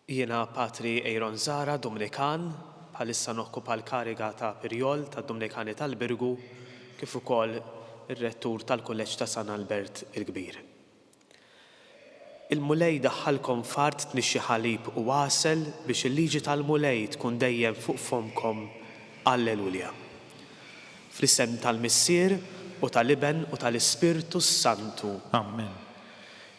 Jiena Patri Ejron Zara, Dominikan, bħalissa nokkupa l-kariga ta' Pirjol tad Dominikani tal-Birgu kif ukoll ir-rettur tal-Kulleġġ ta' San Albert il-Kbir. Il-mulej daħħalkom fart tnixxi ħalib u għasel biex il-liġi tal-mulej tkun dejjem fuq fomkom. Allelujja. Fl-isem tal-Missier u tal-Iben u tal-Ispirtu Santu. Amen.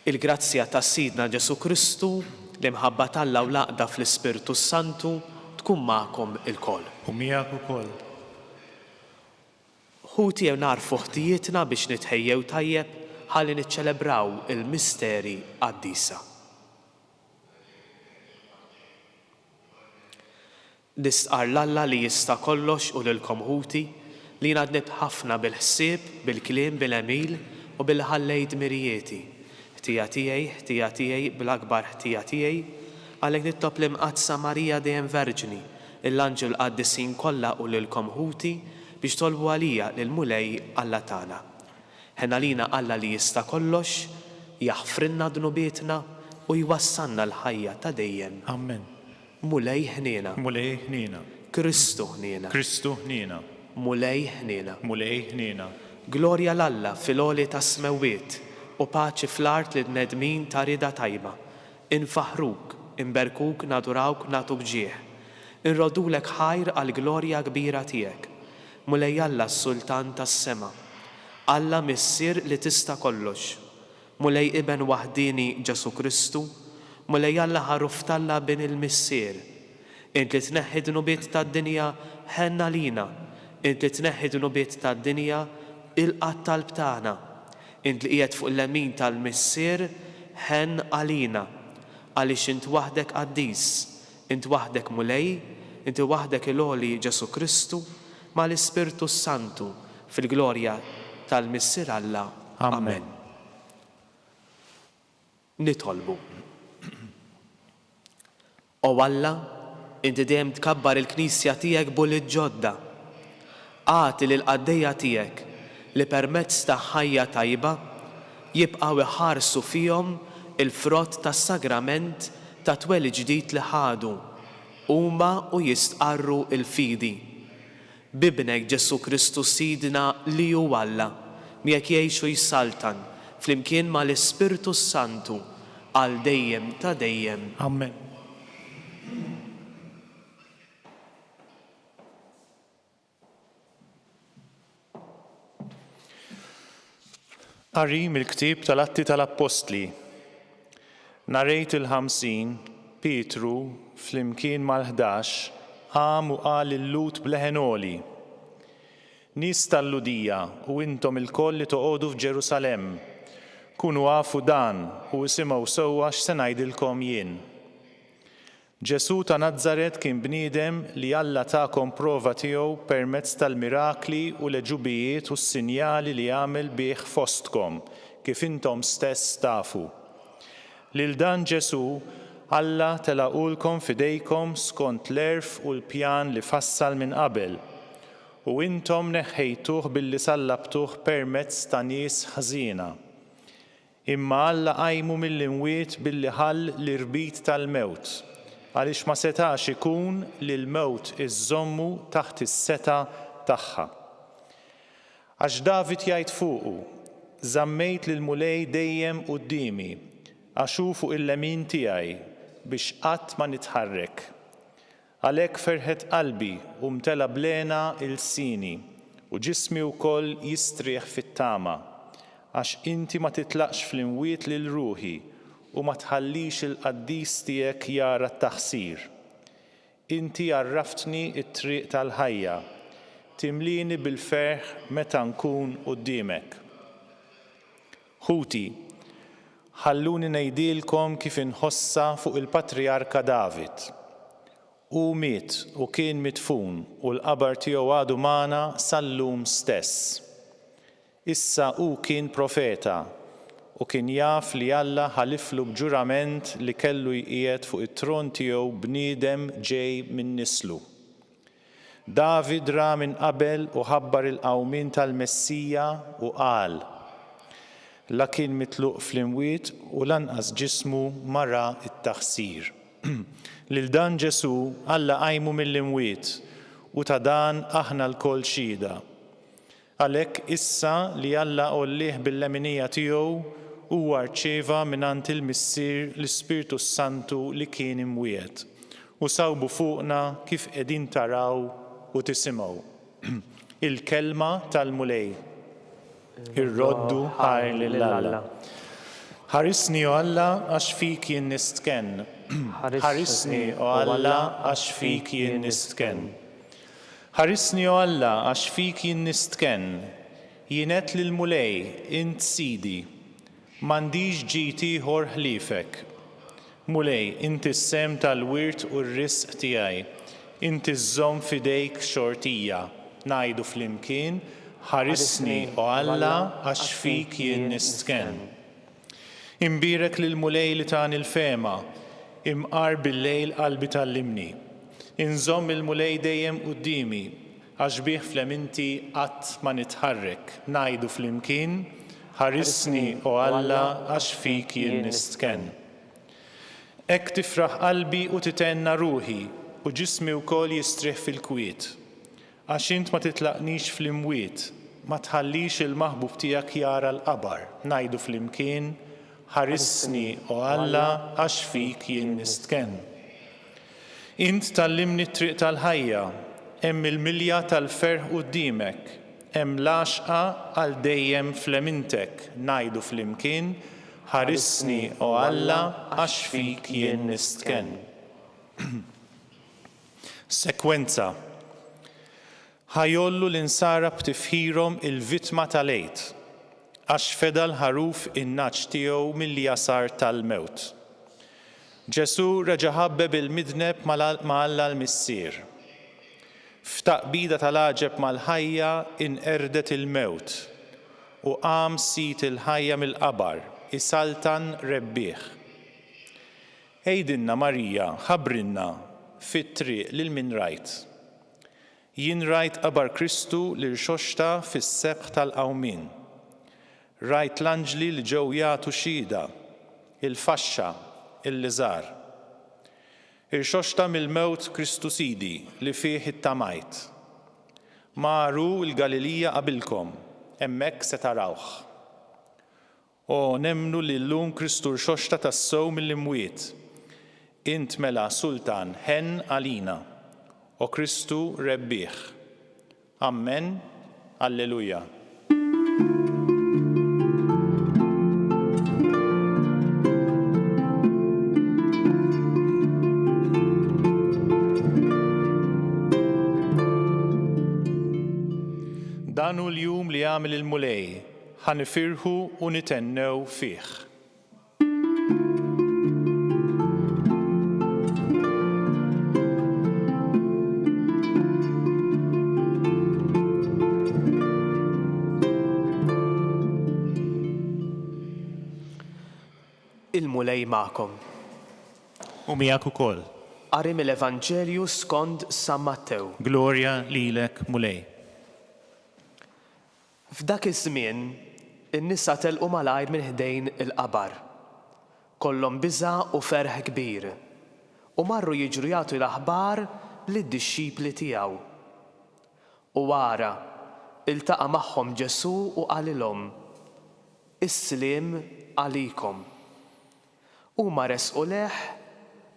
Il-grazzja ta' Sidna Ġesu Kristu li mħabba Alla u laqda fl-Ispirtu Santu tkun magħkom ilkoll. U miegħek ukoll. Ħuti jew narfu ħtijietna biex nitħejjew tajjeb ħalli niċċelebraw il-misteri qaddisa. Nistqar l-Alla li jista' kollox u lilkom ħuti li ngħadnib ħafna bil-ħsieb, bil-kliem, bil-emil u bil-ħallejt mirjieti. Ħtija tiegħi bil-akbar ħtija tiegħi għalhekk nitlob l-imqazza Marija dejjem Verġni, l-anġel qaddisin kollha u lilkom ħuti biex tolbu għalija lill-mulej Alla tagħna. Ħena lina Alla li jista' kollox, jaħfrinna dnubietna u jwassalna l-ħajja ta' dejjem. Amen. Mulej ħniena. Mulej ħniena. Kristu ħniena. Kristu ħniena. Mulej ħniena. Mulej ħniena. Glorja l-Alla fil-għoli ta' smewiet u paċi fl-art li bnedmin ta' rida tajba. Infaħruk, inberkuk, nadurawk, natuk ġieħ. Inrodulek ħajr għal-glorja kbira tiegħek. Mulej Alla s-Sultan tas-sema. Alla Missier li tista' kollox. Mulej Iben waħdini Ġesu Kristu. Mulej Alla ħaruf Alla bin il-Missier. Int li tneħħi dnubiet tad-dinja ħenna lina. Int li tneħħi dnubiet tad-dinja il-qatt talb tagħna. Int li qiegħed fuq il-lemin tal-Missier ħen għalina. Għaliex int waħdek qaddis, int waħdek mulej, int waħdek il-għoli Ġesu Kristu mal-Ispirtu Santu fil-glorja tal-Missier Alla. Amen. Nitolbu. O Alla, inti dejjem tkabbar il-Knisja tiegħek bullit ġodda. Għati lill-qaddejja tiegħek li permezz ta' ħajja tajba jibqgħu iħarsu fihom il-frott tas-sagrament ta' twelid ġdid li ħadu huma u jistqarru il-fidi. Bibnek Ġesu Kristu Sidna li hu Alla miegħek jgħixu jsaltan flimkien mal-Ispirtu Santu għal dejjem ta' dejjem. Amen. Qari mill-ktieb tal-Atti tal-Apostli. Narejt il-50 Pietru flimkien mal-11 qam u qal il-lut bleħenoli. Nies tal-Ludija u intom il-koll li toqgħodu f'Ġerusalemm, kunu għafu dan u isimgħu sewwa x'se ngħidilkom jien. Ġesu ta' Nażaret kien bniedem li Alla tagħkom prova tiegħu permezz tal-mirakli u l-eġubijiet u s-sinjali li għamel bih fostkom, kif intom stess tafu. Lil dan Ġesu Alla telaqulkom f'idejkom skont l-erf u l-pjan li fassal minn qabel. U intom neħħejtuh billi sallabtuh permezz ta' nies ħażina. Imma Alla qajmu mill-imwiet billi ħall l-irbit tal-mewt. Għaliex ma setax ikun li l-mewt iżżommu taħt is-seta tagħha. Għax David jgħid fuqu, żammejt lill-mulej dejjem qudiemi, għaxu fuq il-lemin tiegħi biex qatt ma nitħarrek. Għalhekk ferħet qalbi u mtela blena il-sini u ġismi wkoll jistrieħ fit-tama, għax inti ma titlaqx fl-imwiet lil ruħi u ma tħallix il-qaddis tiegħek jara t-taħsir. Inti għarraftni t-triq tal-ħajja, timlini bil-ferħ meta nkun quddiemek. Ħuti, ħalluni ngħidilkom kif inħossa fuq il-Patriarka David. Hu miet u kien midfun u l-qabar tiegħu għadu magħna sal-lum stess. Issa hu kien profeta u kien jaf li Alla ħaliflu b'ġurament li kellu jqiegħed fuq it-tron tiegħu bniedem ġej minn nislu. David ra minn qabel u ħabbar il-qawmin tal-Messija u qal: La kien mitluq fl-imwiet u lanqas ġismu mara it-taħsir. Lil dan Ġesu Alla qajmu mill-imwiet u ta' dan aħna l-kol xhieda. Għalhekk issa li Alla qollih bil-leminija tiegħu huwa rċieva mingħand il-Missier l-Ispirtu Santu li kien imwiet u sawbu fuqna kif qegħdin taraw u tisimgħu. Il-kelma tal-mulej. Ir-roddu ħar lil Alla. Ħarisni o Alla għax fik jien nistkenn. Ħarisni o Alla għax fik jien nistkenn. Ħarisni o Alla għax fik jien nistkenn. Jienet lil mulej int sidi. M'għandix ġid ieħor ħliefek. Mulej, inti s-sem tal-wirt u r-risq tiegħi. Inti żżomm f'idejk xortija. Ngħidu flimkien, ħarisni o Alla għax fik jien nistkenn. Imbirek lil mulej li tani l-fema, imqar bil-lejl qalbi tal-limni. Inżomm il-mulej dejjem qudiemi, għax bih fleminti qatt ma nitħarrek. Ngħidu flimkien, ħarisni o Alla għax fik jien nistkenn. Hekk tifraħ qalbi u titenna ruħi u ġismi wkoll jistrieħ fil-kwiet. Għax int ma titlaqnix fl-imwiet, ma tħallix il-maħbub tiegħek jara l-qabar. Ngħidu flimkien, ħarisni o Alla għax fik jien nistkenn. Int tallimni t-triq tal-ħajja, hemm il-milja tal-ferħ quddiemek, hemm l-għaxqa għal dejjem flemintek. Ngħidu flimkien, ħarisni o Alla għax fik jien nistkenn. Sekwenza. Ħajollu l-insara b'tifħirhom il-vittma tal-għejd, għax feda l-ħaruf in-naċ tiegħu mill-jasar tal-mewt. Ġesu reġa' ħabbeb il-midneb ma' Alla l-Missier. F'taqbida tal-għaġeb mal-ħajja inqerdet il-mewt u qam sit il-ħajja mill-qabar, isaltan rebbieħ. Ejdinna Marija, ħabbrinna fit-triq lil min rajt. Jien rajt qabar Kristu li rxoxta fis-sebħ tal-qawmin. Rajt l-anġli li ġew jagħtu xhieda, il-faxxa, il-liżar. Irxoxta mill-mewt Kristu Sidi li fih ittamajt. Maru l-Galilija qabilkom, hemmhekk se tarawh. O nemmnu li llum Kristu rxoxta tas-sew mill-imwiet. Int mela Sultan ħenn għalina, o Kristu rebbieħ. Amen, Alleluja. Danu l-jum li għamil il-mulej, ħanifirħu u nitennew fih. Il-mulej ma'kom. U miegħek ukoll. Qari mill-Evanġelju skont San Mattew. Glorja lilek mulej. F'dak iż-żmien, in-nisa telqu malajr minn ħdejn il-qabar. Kollhom biża' u ferħ kbir. U marru jiġru jagħtu l-aħbar lid-dixxipli tiegħu. U wara iltaqa' magħhom Ġesu u qalilhom: Is-siliem għalikom. Huma resqu leħ,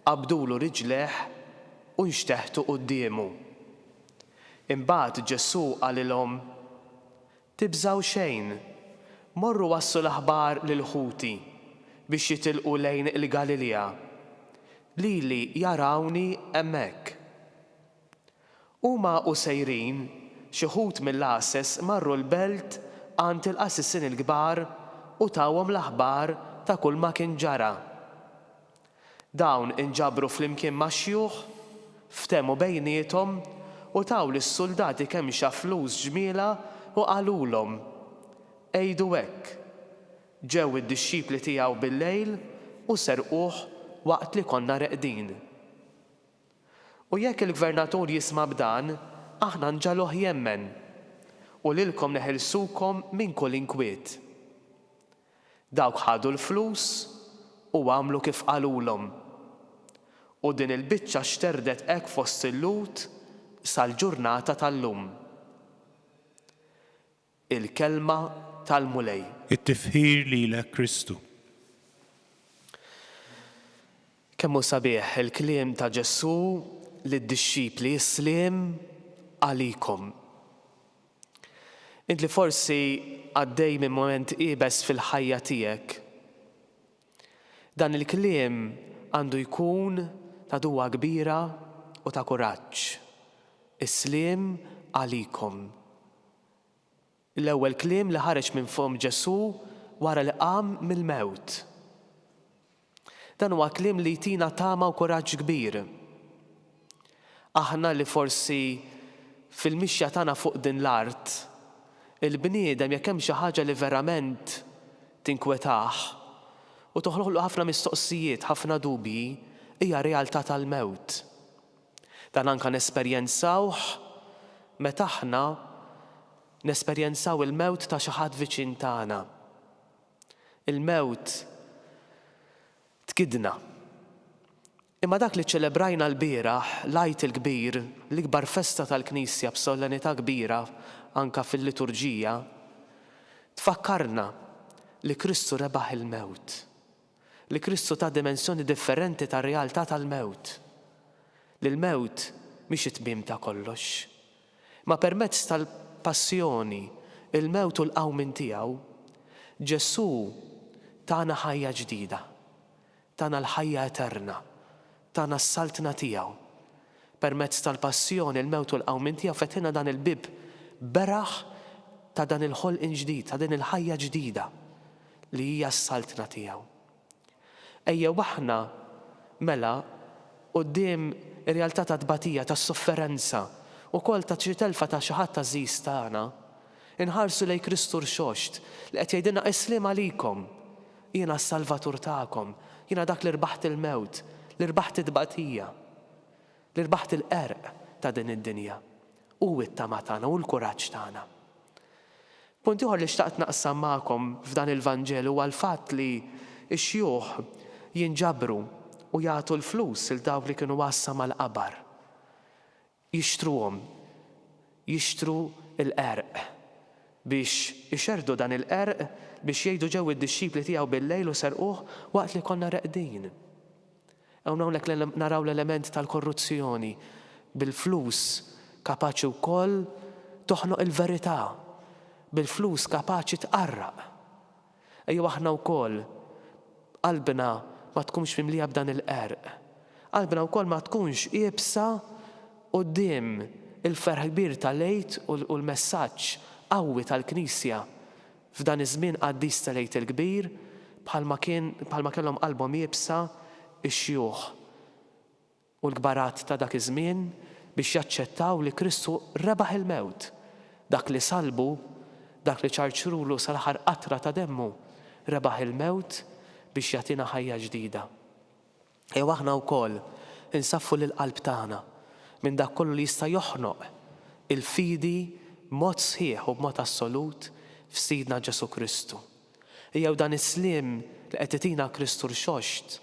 qabdulu riġleħ u nxteħtu qudiemu. Imbagħad Ġesu qalilhom: Tibżaw xejn, morru wassu l-aħbar lil ħuti biex jitilqu lejn il-Galilea. Lili jarawni hemmhekk. Huma u sejrin xi ħut mill-għases marru l-belt għand il-qasissin il-kbar u tawhom l-aħbar ta' kull ma kien ġara. Dawn inġabru flimkien ma' xjuħ, ftehmu bejniethom u taw lis-soldati kemm xa flus ġmiela u qalulhom: Ejdu hekk. Ġew id-dixxipli tiegħu bil-lejl u serquh waqt li konna reqdin. U jekk il-gvernatur jisma' b'dan, aħna nġaluh jemmen u lilkom neħilsukom minn kull inkwiet. Dawk ħadu l-flus u għamlu kif qalulhom. U din il-biċċa xterdet hekk fost il-lut sal-ġurnata tal-lum. Il-kelma tal-mulej. it-tifħir lilek Kristu. Kemmu sabiħ il-kliem ta' Ġesu lid-dixxipli Isliem għalikom. Int li forsi għaddej minn moment qiebes fil-ħajja tiegħek. Dan il-kliem għandu jkun ta' duwa kbira u ta' kuraġġ. Isliem għalikom. L-ewwel kliem li ħareġ minn fom Ġesu wara li qam mill-mewt. Dan huwa kliem li jtina tama u kuraġġ kbir. Aħna li forsi fil-mixja tagħna fuq din l-art, il-bniedem jekk hemm xi ħaġa li verament tinkwetaħ u toħloqlu ħafna mistoqsijiet, ħafna dubji, hija realtà tal-mewt. Dan anke nesperjenzawh meta aħna nesperjenzaw il-mewt ta' xi ħadd viċin tagħna. Il-mewt tkidna. Imma dak li ċelebrajna l-bieraħ, l-Għid il-kbir, l-ikbar festa tal-Knisja b'sollenità kbira anke fil-liturġija, tfakkarna li Kristu rebaħ il-mewt. Li Kristu ta' dimensjoni differenti tar-realtà tal-mewt. Li l-mewt mhix it-tmiem ta' kollox. Ma permezz tal-passjoni, il-mewt u l-qawmin tiegħu, Ġesu tagħna ħajja ġdida, tagħna l-ħajja eterna, tagħna s-saltna tiegħu. Permezz tal-passjoni, il-mewt u l-qawmin tiegħu fetħilna dan il-bib beraħ ta' dan il-ħolqien ġdid, ta' din il-ħajja ġdida li hija s-saltna tiegħu. Ejjew aħna mela quddiem ir-realtà ta' tbatija, ta' sofferenza u kol ta' xi telfa ta' xi ħadd tażiż tagħna, inħarsu lejn Kristu rxoxt li qed jgħidilna Isliem għalikom, jiena s-Salvatur tagħkom, jiena dak li rbaħt il-mewt, li rbaħt id-tbatija, li rbaħt il-qerq ta' din id-dinja. U it-tama tagħna u l-kuraġġ tagħna. Punt ieħor li xtaqt naqsam magħkom f'dan il-Vanġelu huwa l-fatt li x-xjuħ jinġabru u jagħtu l-flus il dawk li kienu wassa mal-qabar. Jixtruhom, jixtru l-qerq biex ixerdu dan il-qerq biex jgħidu ġew id-dixxipli tiegħu bil-lejl u serquh waqt li konna reqdin. Hawnhekk naraw l-element tal-korruzzjoni bil-flus kapaċi wkoll toħnoq il-verità, bil-flus kapaċi tqarraq. Ejjew aħna wkoll qalbna ma tkunx mimlija b'dan il-qerq. Qalbna wkoll ma tkunx qiebsa quddiem il-ferħ kbir tal-Għid u l-messaġġ qawwi tal-Knisja f'dan iż-żmien qaddis tal-Għid il-kbir bħalma kellhom qalbhom jiebsa x-xjuħ u l-kbarat ta' dak iż-żmien biex jaċċettaw li Kristu rebaħ il-mewt. Dak li salbu, dak li ċarċrulu sal-aħħar qatra ta' demmu, rebaħ il-mewt biex jagħtina ħajja ġdida. Ew aħna wkoll insaffu lill-qalb tagħna minn dak kollu li jista' joħnoq il-fidi mod sħiħ u b'mod assolut f'Sidna Ġesu Kristu. Jew dan is-sliem li qed itina Kristu rxoxt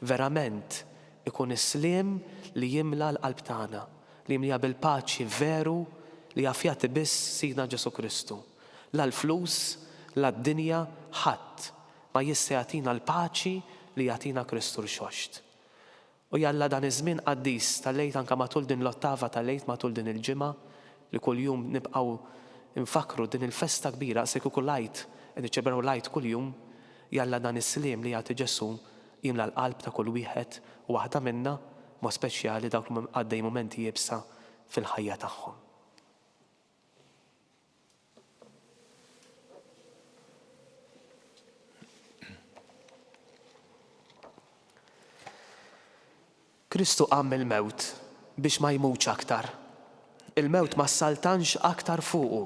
verament ikun is-sliem li jimla l-qalb tagħna, li jimliha bil-paċi veru li jafjati biss Sidna Ġesu Kristu. La l-flus, la d-dinja, ħadd ma jista' jagħtina l-paċi li jagħtina Kristu rxoxt. U jalla dan iż-żmien qaddis tal-lejt anke matul din l-ottava tal-lejt matul din il-ġimgħa li kuljum nibqgħu nfakru din il-festa kbira se kieku lajt qed niċċelebraw lajt kuljum, jalla dan is-sliem li jagħti Ġesu jimla l-qalb ta' kull wieħed u waħda minna mod speċjali dawk għaddej mumenti jibsa fil-ħajja tagħhom. Kristu qam il-mewt biex ma jmutx aktar. Il-mewt ma ssaltanx aktar fuqu.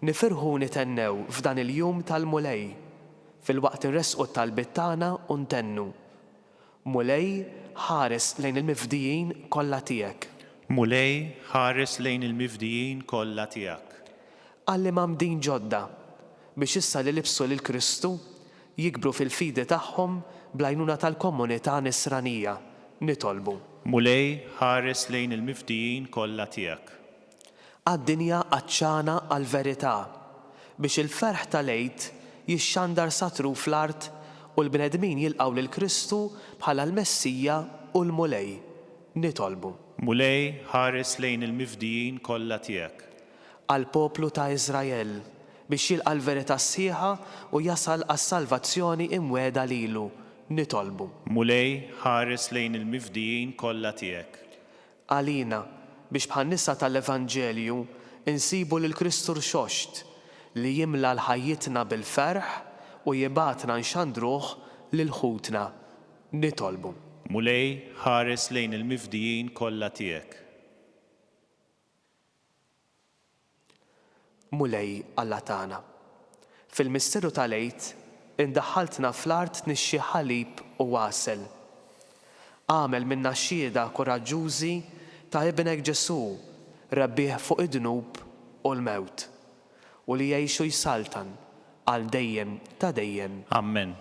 Nifirħu nitennew f'dan il-jum tal-mulej fil-waqt irresqu tal-bit tagħna u ntennu. Mulej ħares lejn il-mifdijin kollha tiegħek. Mulej ħares lejn il-mifdijin kollha tiegħek. Għalli mamdin ġodda biex issa li libsu lil Kristu jikbru fil-fidi tagħhom bl-għajnuna tal-komunità Nisranija nitolbu. Mulej ħares lejn il-mifdijin kollha tiegħek. Għad-dinja għaċċana għal-verità biex il-ferħ tal-għid jixxandar satru fl-art u l-bnedmin jilqgħu lil Kristu bħala l-Messija u l-mulej. Nitolbu. Mulej ħares lejn il-mifdijin kollha tiegħek. Għal-poplu ta' Iżrael biex jilqa' l-verità sħiħa u jasal għas-salvazzjoni imweda lilu. Nitolbu. Mulej ħares lejn il-mifdijin kollha tiegħek. Għalina biex bħan-nisa tal-Evanġelju insibu lil Kristu rxoxt li jimla l-ħajjitna bil-ferħ u jibatna nxandruh lil ħutna. Nitolbu. Mulej ħares lejn il-mifdijin kollha tiegħek. Mulej Alla tagħna. Fil-misteru tal-għid indaħħaltna fl-art tnixxi ħalib u wasel. Għamel minna xhieda koraġġużi ta' ibnek Ġesu, rebbieħ fuq id-dnub u l-mewt, u li jgħixu jsaltan għal dejjem ta' dejjem. Amen.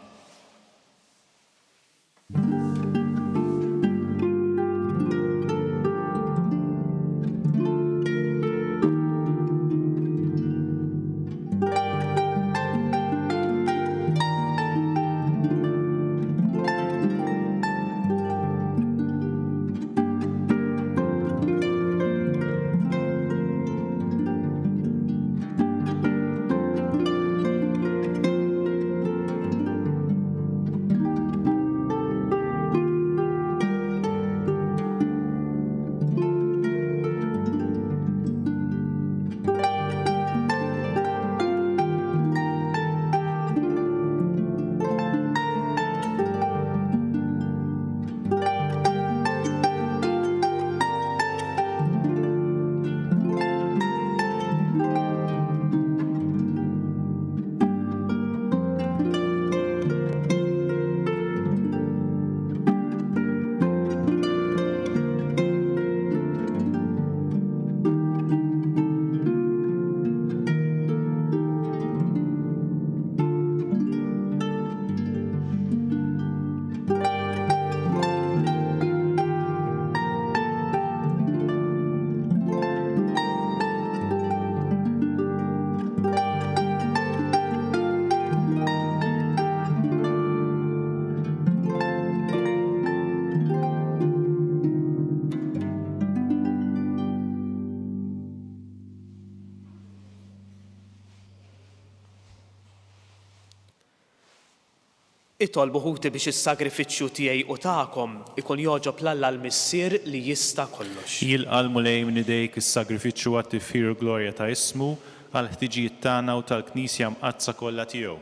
Itolbu ħuti biex is-sagrifiċċju tiegħi u tagħkom ikun jogħġob l-Alla l-Missier li jista' kollox. Jilqa' l-mulej minn idejk is-sagrifiċċju għat-tifħir glorja ta' ismu għal ħtiġijiet tagħna u tal-Knisja mqazza kollha tiegħu.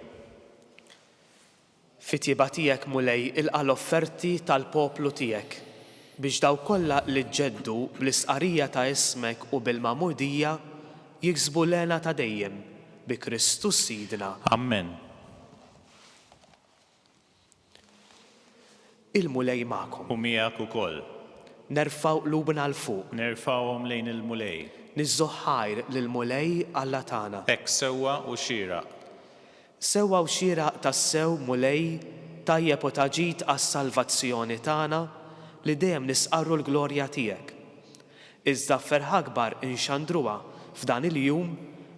Fit-tjieba tiegħek mulej ilqa' l-offerti tal-poplu tiegħek biex daw kollha li ġġeddu bl-isqarrija ta' ismek u bil-magħmudija jiksbu l-għena ta' dejjem bi Kristus Sidna. Amen. Il-mulej magħkom. U miegħek ukoll. Nerfgħu qlubna l fuq. Nerfgħuhom lejn il-mulej. Niżżoħħajr lill-mulej Alla tagħna. Hekk sewwa u xieraq. Sewwa u xieraq tas-sew mulej tajjeb u taġid għas-salvazzjoni tagħna li dejjem nisqarru l-glorja tiegħek. Iżda ferħ akbar inxandruha f'dan il-jum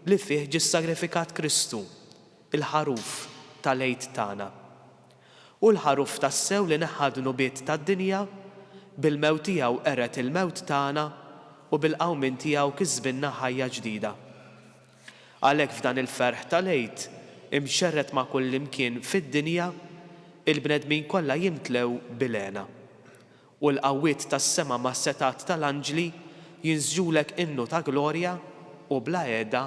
li fih ġie sagrifikat Kristu, il-ħaruf tal-għid tagħna. U l-ħaruf tas-sew li neħħadnu biet tad-dinja bil-mewt tiegħu qeret il-mewt tagħna u bil-qawmin tiegħu kisbinna ħajja ġdida. Għalhekk f'dan il-ferħ tal-għid imxerret ma' kull imkien fid-dinja il-bnedmin kollha jimtlew bil-għena. U l-qawwiet tas-sema ma' setat tal-anġli jinżġulek innu ta' glorja u bla qiegħda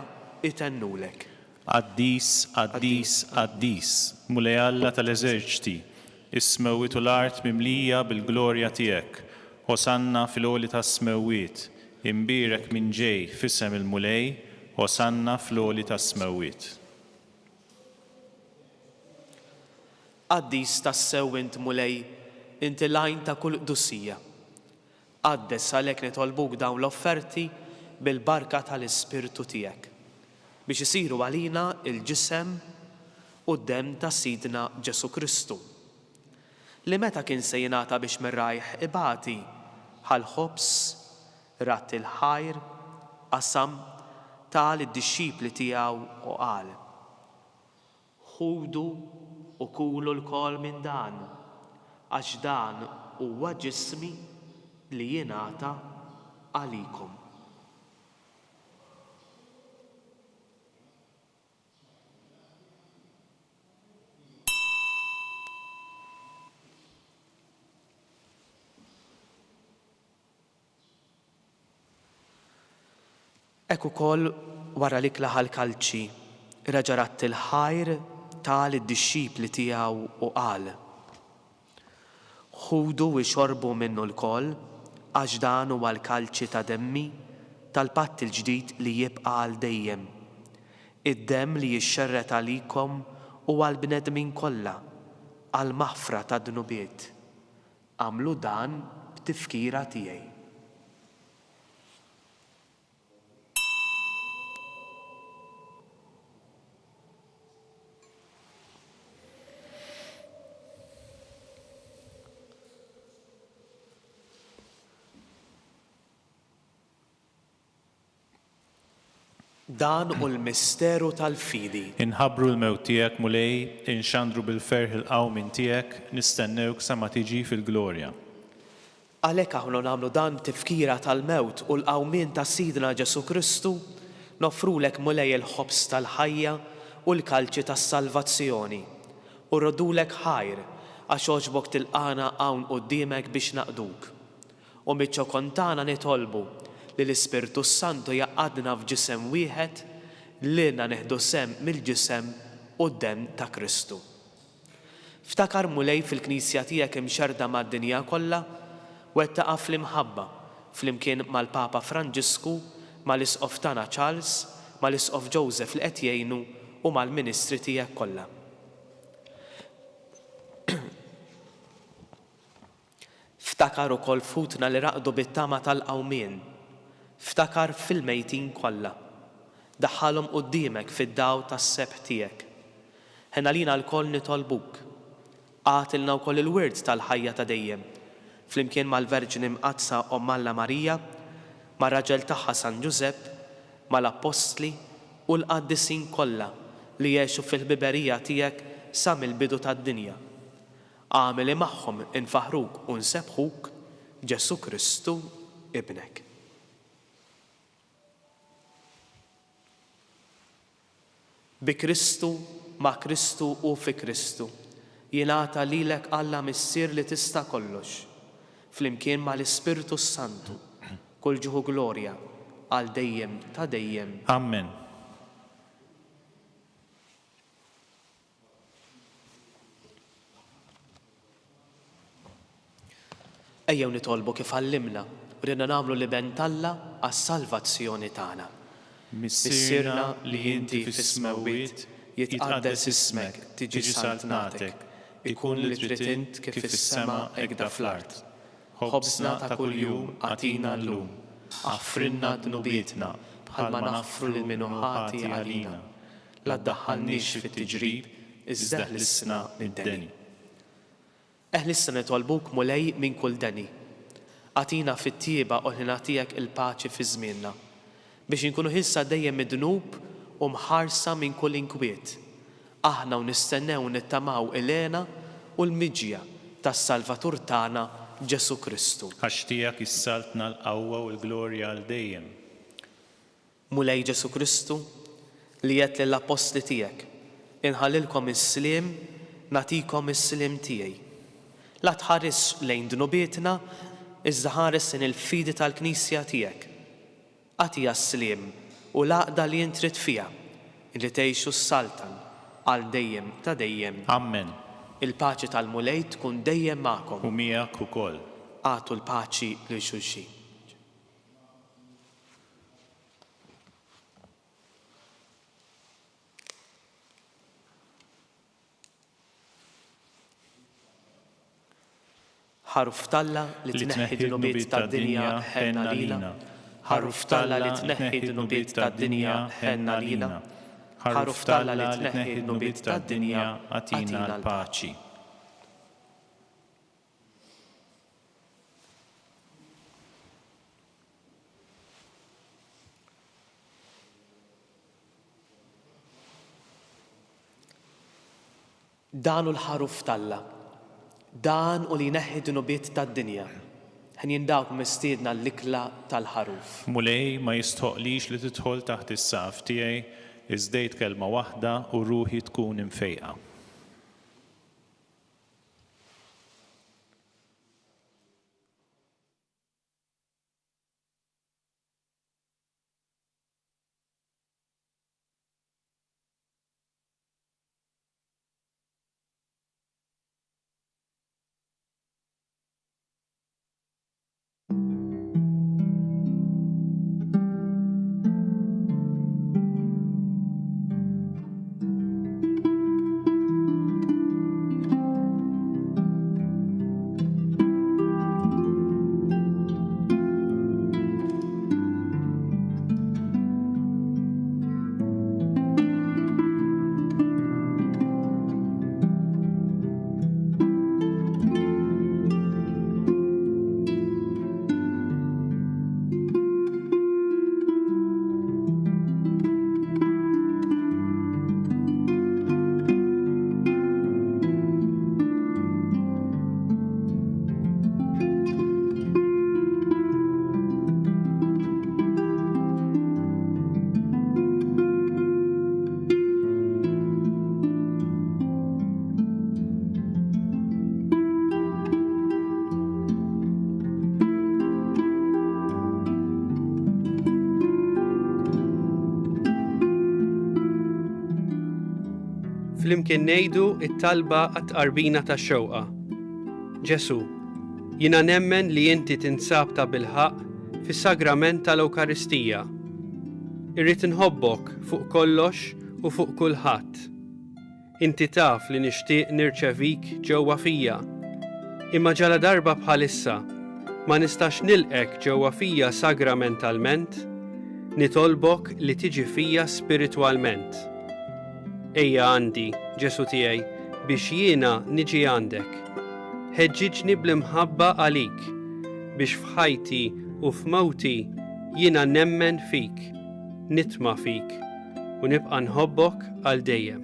itennulek. Qaddis, qaddis, qaddis, mulej Alla tal-eżerċti, is-smewwiet u l-art mimlija bil-glorja tiegħek. Hosanna fil-għoli tas-smewwiet, imbierek minn ġej f'isem il-mulej, hosanna fil-għoli tas-smewwiet. Qaddis tas-sew int mulej, inti lajn ta' kull qdussija. Qaddes għalhekk nitolbuk dawn l-offerti bil-barka tal-Ispirtu tiegħek biex isiru għalina il-ġisem u d-demm ta' Sidna Ġesu Kristu. li meta kien se jingħata biex mir-rajħ ibati ħal-ħobs, rat il-ħajr, qasam tal id-dixxipli tiegħu u qal: ħudu u kulu l-kol minn dan, għax dan huwa ġismi li jingħata għalikom. Hekk ukoll wara li klaħal kalċi reġa' ratt il-ħajr tal id-dixxipli tiegħu u qal: ħudu u xorbu minnu l-koll, għax dan huwa l-kalċi ta' demmi tal-patt il-ġdid li jibqa' għal dejjem. Id-demm li jixxerret għalikom u għall-bnedmin kollha għal maħfra ta' dnubiet. Għamlu dan b'tifkira tiegħi. Dan u l-misteru tal-fidi. Inħabbru l-mewt tiegħek mulej, inxandru bil-ferħ il-qawmin tiegħek, nistennewk sa ma tiġi fil-glorja. Għalhekk aħna nagħmlu dan tifkira tal-mewt u l-qawmien ta' Sidna Ġesu Kristu, nofrulek mulej il-ħobs tal-ħajja u l-kalċi tas-salvazzjoni. U rrodulek ħajr għax oġbok tilqana hawn quddiemek biex naqduk. U miċ-ċokontana nitolbu li l-Ispirtu Santu jaqadna f'ġisem wieħed lilna neħdu sem mill-ġisem u d-demm ta' Kristu. Ftakar mulej fil-Knisja tiegħek imxerda mad-dinja kollha wettaqa' fl-imħabba flimkien mal-Papa Franġisku, mal-Isqof tagħna Charles, mal-Isqof Joseph li qed jgħinu u mal-Ministri tiegħek kollha. Ftakar ukoll futna li raqdu bit-tama tal-qawmien. Ftakar fil-mejtin kollha. Daħħalhom quddiemek fid-daw tas-sebħ tiegħek. Ħena lina l-koll nitolbuk. Għatilna wkoll il-wirt tal-ħajja ta' dejjem. Flimkien mal-Verġin imqadsa Omm Alla Marija, mar-raġel tagħha San Ġusepp, mal-Apostli u l-qaddisin kollha li jgħixu fil-biberija tiegħek sa mill-bidu tad-dinja. Għamili magħhom infaħruk u nsebħuk Ġesu Kristu ibnek. Bi Kristu, ma' Kristu u fi Kristu, jingħata lilek Alla missier li tista' kollox, flimkien mal-Ispirtu Santu, kull ġuħu glorja għal dejjem ta' dejjem. Amen. Ejjew nitolbu kif għallimna u ridna nagħmlu li ben Alla għas-salvazzjoni tagħna. Missirna li inti fis-smewwiet jitqaddes ismek, tiġi saltnatek, ikun li trid int kif fis-sema hekk fl-art. Ħobżna ta' kuljum għatina llum, għaffrinna dnubietna bħalma naħfru lil min ħati għalina. La ddaħħalniex fit-tiġrib, iżda ħlissna mid-deni. Eħlissa nitolbuk mulej minn kull deni. Għatina fit-tieba u ħlina tiegħek il-paċi fi żmienna biex inkunu ħilsa dejjem mid-dnub u mħarsa minn kull inkwiet. Aħna u nistennew nittamaw il-għena u l-miġja tas-Salvatur tagħna Ġesu Kristu. Għax tiegħek issaltna l-qawwa u l-glorja għal dejjem. Mulej Ġesu Kristu li qed lill-Apostli tiegħek, inħallilkom is-sliem, nagħtikom is-sliem tiegħi. La tħares lejn dnubietna, iżda ħares in il-fidi tal-Knisja tiegħek. Għatija s-sliem u l-għaqda li jintrid fija, li tgħixu s-saltan għal dejjem ta' dejjem. Amen. Il-paċi tal-mulej tkun dejjem magħkom. U miegħek ukoll. Għatu l-paċi lil xulxin. Ħaruf talla li tneħħi d-nubiet tad-dinja ħenna lina. Ħaruf talla li tneħħi d-nubiet tad-dinja ħenna lina. Ħaruf talla li tneħħi d-nubiet tad-dinja għatina l-paċi. Dan u l-ħaruf talla, dan u li jneħħi dunubiet tad-dinja, ħin jindawk mistiedna l-ikla tal-ħaruf. Mulej ma jistħoqlix li tidħol taħt is-saqf tiegħi iżdejt kelma waħda u ruħi tkun imfejqa. Flimkien ngħidu t-talba għat-tqarbina tax-xewqa. Ġesu, jiena nemmen li inti tinsab ta' bilħaq fis-sagrament tal-Ewkaristija. Irrid inħobbok fuq kollox u fuq kulħadd. Inti taf li nixtieq nirċevik ġewwa fija. Imma ġala darba bħalissa ma nistax nilqek ġewwa fija sagramentalment, nitolbok li tiġi fija spiritwalment. Ejja għandi, Ġesu tiegħi, biex jiena niġi għandek. Ħeġġiġni bl-imħabba għalik, biex f'ħajti u f'mawti jiena nemmen fik, nitma' fik u nibqa' nħobbok għal dejjem.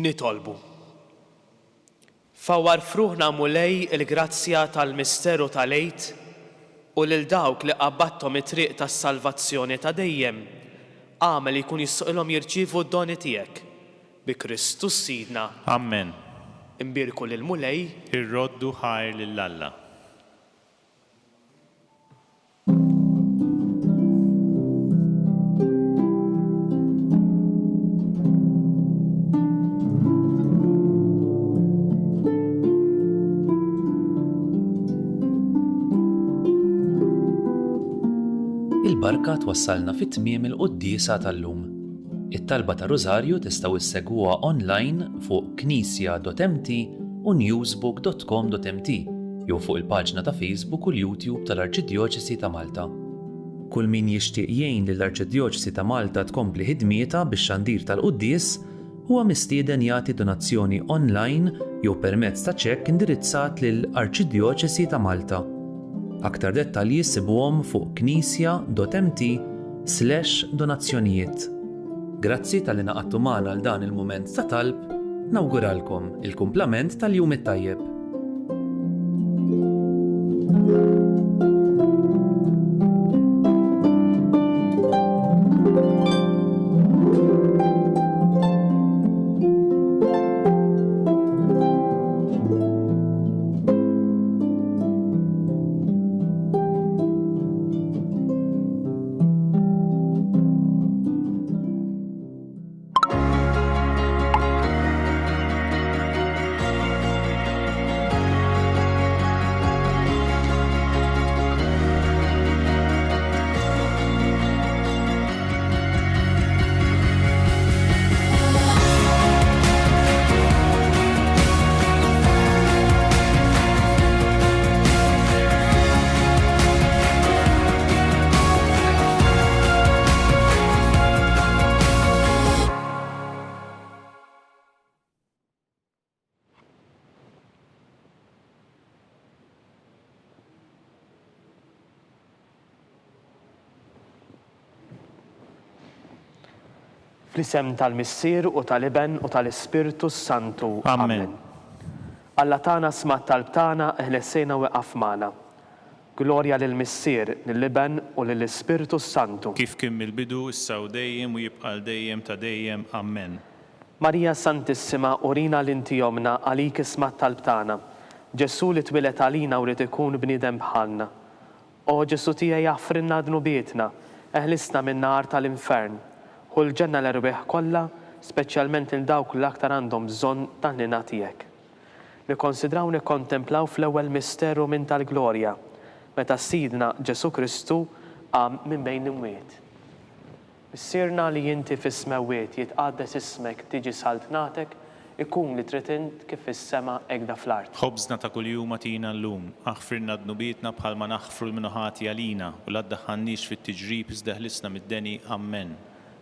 Nitolbu. Fawar fruħna mulej il-grazzja tal-misteru tal-għejt u lil dawk li qabadthom it-triq tas-salvazzjoni ta' dejjem għamel jkun jissuqilhom jirċievu d-doni tiegħek. Bi Kristus Sidna. Amen. Imbirku lil mulej Irroddu ħajr lill-Alla. Il-barka twassalna fit-tmiem il-qudiesa tal-lum. It-talba ta' Rożarju tistgħu issegwuha online fuq knisja.mt u newsbook.com.mt jew fuq il-paġna ta' Facebook u l-YouTube tal-Arċiddijoċesi ta' Malta. Kull min jixtieq jgħin lill-Arċiddijoċesi ta' Malta tkompli ħidmietha bix-xandir tal-quddies huwa mistieden jagħti donazzjoni online jew permezz ta' ċekk indirizzat lill-Arċiddijoċesi ta' Malta. Aktar dettalji sibuhom fuq knisja.mt/donazzjonijiet. Grazzi tal-li naqadtu magħna għal dan il-mument ta' talb, nawguralkom il-kumplament tal-jum it-tajjeb. Fl-isem tal-Missier u tal-Iben u tal-Ispirtu Santu. Amen. Alla tana smat tal-tana eħlessejna weqaf magħna. Glorja lill-Missier, lill-Iben u lill-Ispirtu Santu. Kif kien mill-bidu, issa u dejjem u jibqa' dejjem ta' dejjem. Amen. Marija Santissima, urina l-inti jomna għalik ismat tal-tana. Ġesu li twilet għalina u rrid ikun bniedem bħalna. O Ġesu tiegħi jaffrinna dnubietna, eħlisna min-nar tal-infern. U l-ġenna l-erbieħ kollha, speċjalment il dawk l-aktar għandhom bżonn tal-nina tiegħek. Nikkonsidraw nikkontemplaw fl-ewwel misteru minn tal-glorja, meta Sidna Ġesu Kristu qam minn bejn l-imwiet. Missierna li inti fis-smewwiet jitqaddes ismek tiġi saltnatek, ikun li trid int kif fis-sema hekk fl-art. Ħobżna ta' kuljum atina llum, aħfirna dnubietna bħalma naħfru l-minuħati għalina u la ddaħħalniex fit-tiġrib iżda ħlisna mid-deni. Amen.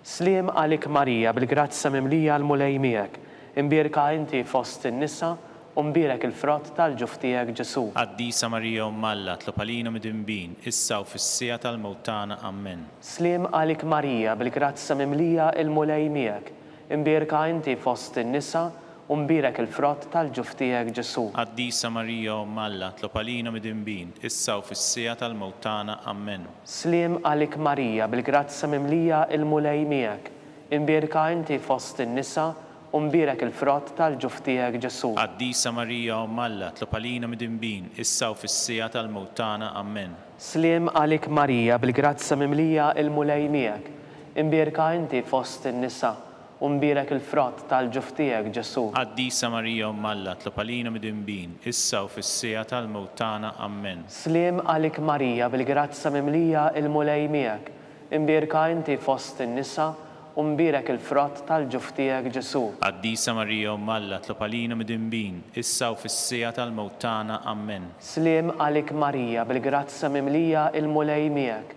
Sliem għalik Marija bil-grazza mimlija l-mulej miegħek, imbierka inti fost in-nisa u mbierek il-frott tal-ġuf tiegħek Ġesu. Qaddisa Marija Alla, tlob għalina mid-inbin, issa u fis-sija tal-mewt tagħna. Amen. Sliem għalik Marija bil-grazza mimlija l-mulej miegħek, imbierka inti fost in-nisa u mbierek il-frott tal-ġuf tiegħek Ġesu. Qaddisa Marija Alla, tlob għalina mid-inbin, issa u fis-sija tal-mewt tagħna. Amen. Sliem għalik Marija bil-grazza mimlija l-mulej miegħek, imbierka inti fost in-nisa u mbierek il-frott tal-ġuf tiegħek Ġesu. Qaddisa Marija Alla, tlob għalina mid-inbin, issa u fis-sija tal-mewt tagħna. Amen. Sliem għalik Marija bil-grazza mimlija l-mulej miegħek, imbierka inti fost in-nisa u mbierek il-frott tal-ġuf tiegħek Ġesu. Qaddisa Marija Alla, tlob għalina mid-inbin, issa u fis-sija tal-mewt tagħna. Amen. Sliem għalik Marija bil-grazza mimlija l-mulej miegħek, imbierka inti fost in-nisa u mbierek il-frott tal-ġuf tiegħek Ġesu. Qaddisa Marija Alla, tlob għalina mid-inbin, issa u fis-sija tal-mewt tagħna. Amen. Sliem għalik Marija bil-grazza mimlija l-mulej miegħek,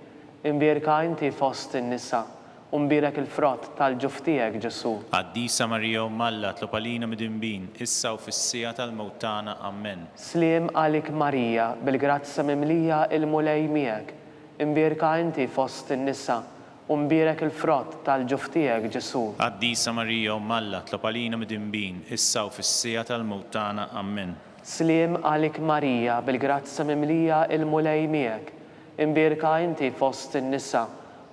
imbierka inti fost in-nisa u mbierek il-frott tal-ġuf tiegħek Ġesu. Qaddisa Marija Alla, tlob għalina mid-inbin, issa u fis-sija tal-mewt tagħna. Amen. Sliem għalik Marija bil-grazza mimlija l-mulej miegħek, imbierka inti fost in-nisa u mbierek il-frott tal-ġuf tiegħek Ġesu. Qaddisa Marija Alla, tlob għalina mid-inbin, issa u fis-sija tal-mewt tagħna. Amen. Sliem għalik Marija bil-grazza mimlija l-mulej miegħek, imbierka inti fost in-nisa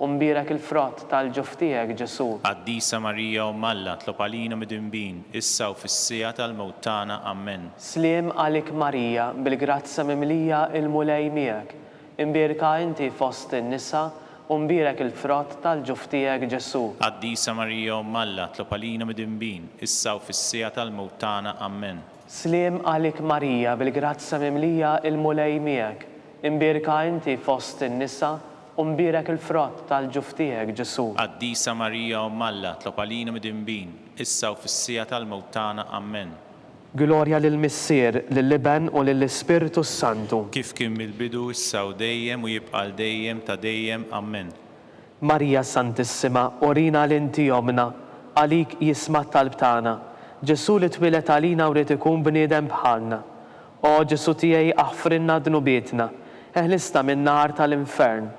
u mbierek il-frott tal-ġuf tiegħek Ġesu. Qaddisa Marija Alla, tlob għalina mid-inbin, issa u fis-sija tal-mewt tagħna. Amen. Sliem għalik Marija bil-grazza mimlija l-mulej miegħek, imbierka inti fost in-nisa u mbierek il-frott tal-ġuf tiegħek Ġesu. Qaddisa Marija Alla, tlob għalina mid-inbin, issa u fis-sija tal-mewt tagħna. Amen. Sliem għalik Marija bil-grazza mimlija l-mulej miegħek, imbierka inti fost in-nisa u mbierek il-frott tal-ġuf tiegħek Ġesu. Qaddisa Marija Alla, tlob għalina mid-inbin, issa u fis-sija tal-mewt tagħna. Amen. Glorja lill-Missier, lill-Iben u lill-Ispirtu Santu. Kif kien mill-bidu, issa u dejjem u jibqa' dejjem ta' dejjem. Amen. Marija Santissima, urina l-inti jomna, għalik jisma' talb tagħna. Ġesu li twilet għalina u rrid ikun bniedem bħalna. O Ġesu tiegħi aħfrinna dnubietna, eħlisna min-nar tal-infern.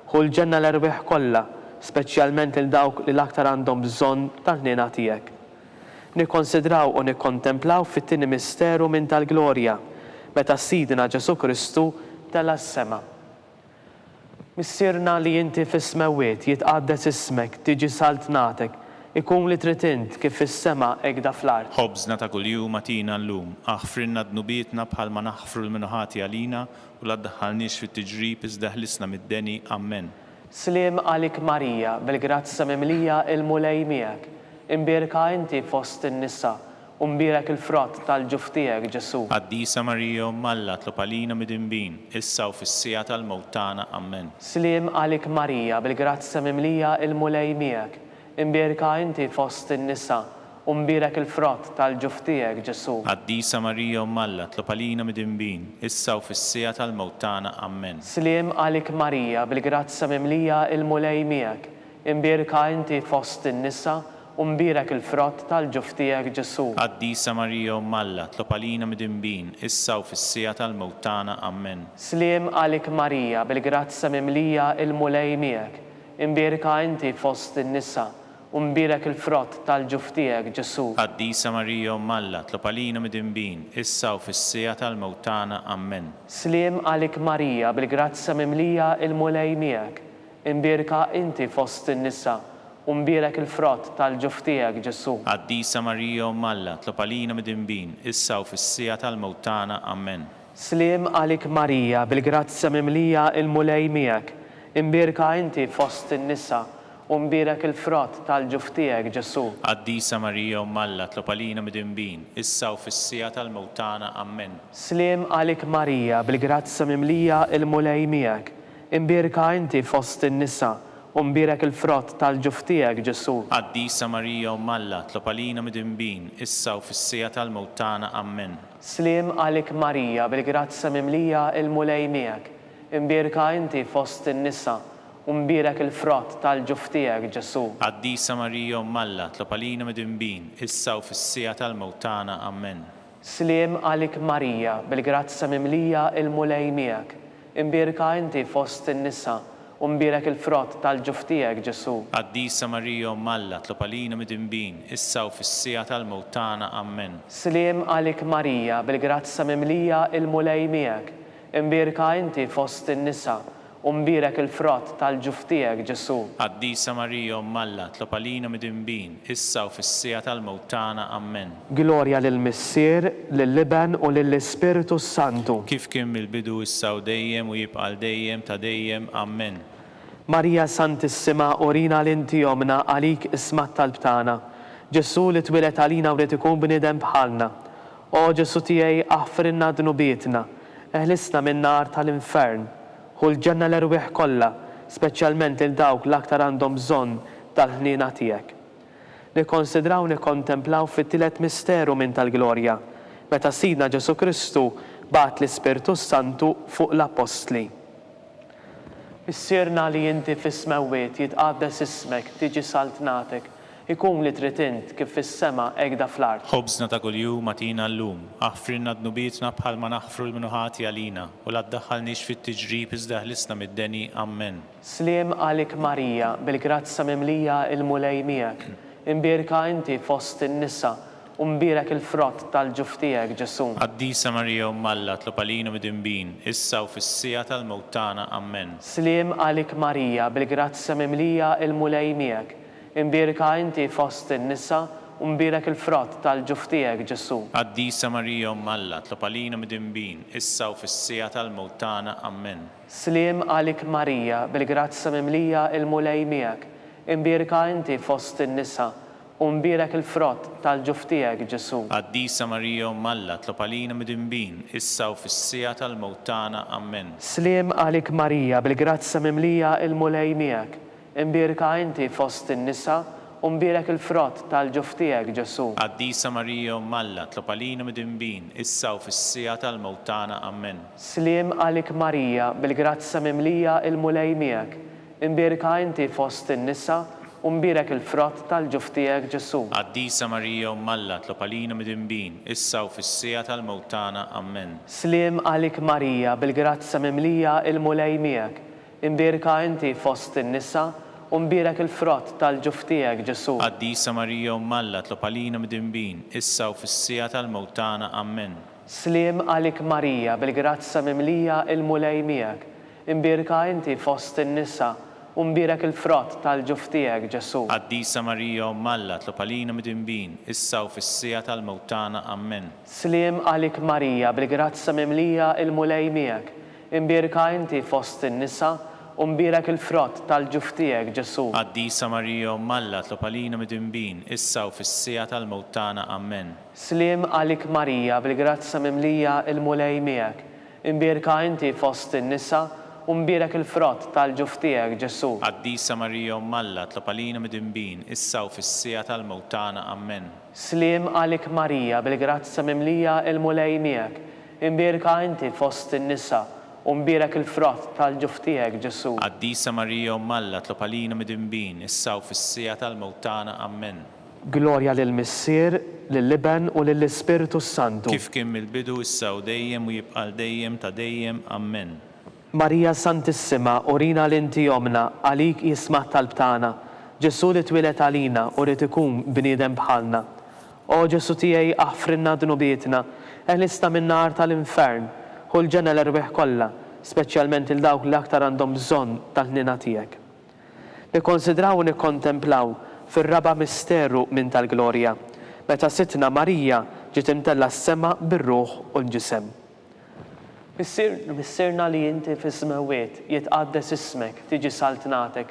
U l-ġenna l-erbieħ kollha, speċjalment il dawk li l-aktar għandhom bżonn tal-nina tiegħek. Nikkonsidraw u nikkontemplaw fit-tieni misteru minn tal-glorja, meta Sidna Ġesu Kristu tela s-sema. Missierna li inti fis-smewwiet jitqaddes ismek, tiġi saltnatek, ikun li trid int kif fis-sema hekk fl-art. Ħobżna ta' kuljum atina llum, aħfrinna dnubietna bħalma naħfru l-minuħati għalina u la ddaħħalniex fit-tiġrib iżda ħlisna mid-deni. Amen. Sliem għalik Marija bil-grazza mimlija l-mulej miegħek, imbierka inti fost in-nisa u mbierek il-frott tal-ġuf tiegħek Ġesu. Qaddisa Marija Alla, tlob għalina mid-inbin, issa u fis-sija tal-mewt tagħna. Amen. Sliem għalik Marija bil-grazza mimlija l-mulej miegħek, imbierka inti fost in-nisa u mbierek il-frott tal-ġuf tiegħek Ġesu. Qaddisa Marija Alla, tlob għalina mid-inbin, issa u fis-sija tal-mewt tagħna. Amen. Sliem għalik Marija bil-grazza mimlija l-mulej miegħek, imbierka inti fost in-nisa u mbierek il-frott tal-ġuf tiegħek Ġesu. Qaddisa Marija Alla, tlob għalina mid-inbin, issa u fis-sija tal-mewt tagħna. Amen. Sliem għalik Marija bil-grazza mimlija l-mulej miegħek, imbierka inti fost in-nisa u mbirek il-frott tal-ġuf tiegħek Ġesu. Qaddisa Marija Umm Alla, tlob għalina midinbin, issa u fis-sija tal-mewt tagħna. Amen. Sliem għalik Marija bil-grazza mimlija il-mulej miegħek, imbirka inti fost in-nisa u mbirek il-frott tal-ġuf tiegħek Ġesu. Qaddisa Marija Umm Alla, tlob għalina midinbin, issa u fis-sija tal-mewt tagħna. Amen. Sliem għalik Marija bil-grazza mimlija il-mulej miegħek, imbirka inti fost in-nisa u mbirek il-frott tal-ġuf tiegħek Ġesu. Qaddisa Marija Umm Alla, tlob għalina midinbin, issa u fis-sija tal-mewt tagħna. Amen. Sliem għalik Marija bil-grazza mimlija il-mulej miegħek, imbirka inti fost in-nisa u mbirek il-frott tal-ġuf tiegħek Ġesu. Qaddisa Marija Umm Alla, tlob għalina midinbin, issa u fis-sija tal-mewt tagħna. Amen. Sliem għalik Marija bil-grazza mimlija il-mulej miegħek, imbirka inti fost in-nisa u mbirek il-frott tal-ġuf tiegħek Ġesu. Qaddisa Marija Umm Alla, tlob għalina midinbin, issa u fis-sija tal-mewt tagħna. Amen. Sliem għalik Marija bil-grazza mimlija il-mulej miegħek, imbirka inti fost in-nisa u mbirek il-frott tal-ġuf tiegħek Ġesu. Qaddisa Marija Umm Alla, tlob għalina midinbin, issa u fis-sija tal-mewt tagħna. Amen. Sliem għalik Marija bil-grazza mimlija il-mulej miegħek, imbirka inti fost in-nisa u mbirek il-frott tal-ġuf tiegħek Ġesu. Qaddisa Marija Umm Alla, tlob għalina midinbin, issa u fis-sija tal-mewt tagħna. Amen. Glorja lill-Missier, lill-Liben u lill-Ispiritu Santu. Kif kien mill-bidu issa u dejjem u jibqa' dejjem ta' dejjem. Amen. Marija Santissima, orina l-inti jomna għalik ismat tal-btana. Ġesu li twilet għalina u li tikun bnidem bħalna. O Ġesu tiegħi aħfrinna dnubietna, eħlisna minn nar tal-infern. U l-ġenna l-erwieħ kollha, speċjalment il dawk l-aktar għandhom bżonn tal-ħniena tiegħek. Nikkonsidraw nikkontemplaw fit-tielet misteru minn tal-glorja, meta Sidna Ġesu Kristu bagħat l-Ispiritu Santu fuq l-Apostli. Issirna li inti fis-smewwiet jitqaddes ismek, tiġi saltnatek, ikun li trid int kif fis-sema hekk fl-art. Ħobżna ta' kuljum atina llum, aħfrinna dnubietna bħalma naħfru l-minuħati għalina u la ddaħħalniex fit-tiġrib iżda ħlisna mid-deni. Amen. Sliem għalik Marija bil-grazza mimlija il-mulej miegħek, imbirka inti fost in-nisa u mbirek il-frott tal-ġuf tiegħek Ġesu. Qaddisa Marija Umm Alla, tlob għalina midinbin, issa u fis-sija tal-mewt tagħna. Amen. Sliem għalik Marija bil-grazza mimlija il-mulej miegħek, imbirka inti fost in-nisa u mbirek il-frott tal-ġuf tiegħek Ġesu. Qaddisa Marija Umm Alla, tlob għalina midinbin, issa u fis-sija tal-mewt tagħna. Amen. Sliem għalik Marija bil-grazza mimlija il-mulej miegħek, imbirka inti fost in-nisa u mbirek il-frott tal-ġuf tiegħek Ġesu. Qaddisa Marija Umm Alla, tlob għalina midinbin, issa u fis-sija tal-mewt tagħna. Amen. Sliem għalik Marija bil-grazza mimlija il-mulej miegħek, imbirka inti fost in-nisa u mbirek il-frott tal-ġuf tiegħek Ġesu. Qaddisa Marija Umm Alla, tlob għalina midinbin, issa u fis-sija tal-mewt tagħna. Amen. Sliem għalik Marija bil-grazza mimlija il-mulej miegħek, imbirka inti fost in-nisa u mbirek il-frott tal-ġuf tiegħek Ġesu. Qaddisa Marija Umm Alla, tlob għalina midinbin, issa u fis-sija tal-mewt tagħna. Amen. Sliem għalik Marija bil-grazza mimlija il-mulej miegħek, imbirka inti fost in-nisa u mbirek il-frott tal-ġuf tiegħek Ġesu. Qaddisa Marija Umm Alla, tlob għalina midinbin, issa u fis-sija tal-mewt tagħna. Amen. Sliem għalik Marija bil-grazza mimlija il-mulej miegħek, imbirka inti fost in-nisa u mbirek il-frott tal-ġuf tiegħek Ġesu. Qaddisa Marija Umm Alla, tlob għalina midinbin, issa u fis-sija tal-mewt tagħna. Amen. Sliem għalik Marija bil-grazza mimlija il-mulej miegħek, imbirka inti fost in-nisa u mbirek il-frott tal-ġuf tiegħek Ġesu. Qaddisa Marija Umm Alla, tlob għalina midinbin, issa u fis-sija tal-mewt tagħna. Amen. Sliem għalik Marija bil-grazza mimlija il-mulej miegħek, imbirka inti fost in-nisa u mbirek il-frott tal-ġuf tiegħek Ġesu. Qaddisa Marija Umm Alla, tlob għalina midinbin, issa u fis-sija tal-mewt tagħna. Amen. Sliem għalik Marija bil-grazza mimlija il-mulej miegħek, imbirka inti fost in-nisa u mbirek il-frott tal-ġuf tiegħek Ġesu. Qaddisa Marija Umm Alla, tlob għalina midinbin, issa u fis-sija tal-mewt tagħna. Amen. Glorja lill-Missier, lill-Liben u lill-Ispiritu Santu. Kif kien mill-bidu issa u dejjem u jibqa' dejjem ta' dejjem. Amen. Marija Santissima, orina l-inti jomna, għalik jismat tal-btana. Ġesu li twilet għalina u rrid ikun bniedem bħalna. O Ġesu tiegħi aħfrinna dnubietna, eħlista min-nar tal-infern, u l-ġenna l-erbieħ kollha, speċjalment il dawk li aktar għandhom bżonn tal-ħnina tiegħek. Nikkonsidraw u nikkontemplaw fir-raba' misteru minn tal-glorja, meta sitna Marija ġiet imtella s-sema bir-ruħ u l-ġisem. Missirna li inti fis-smawiet jitqaddes ismek, tiġi saltnatek,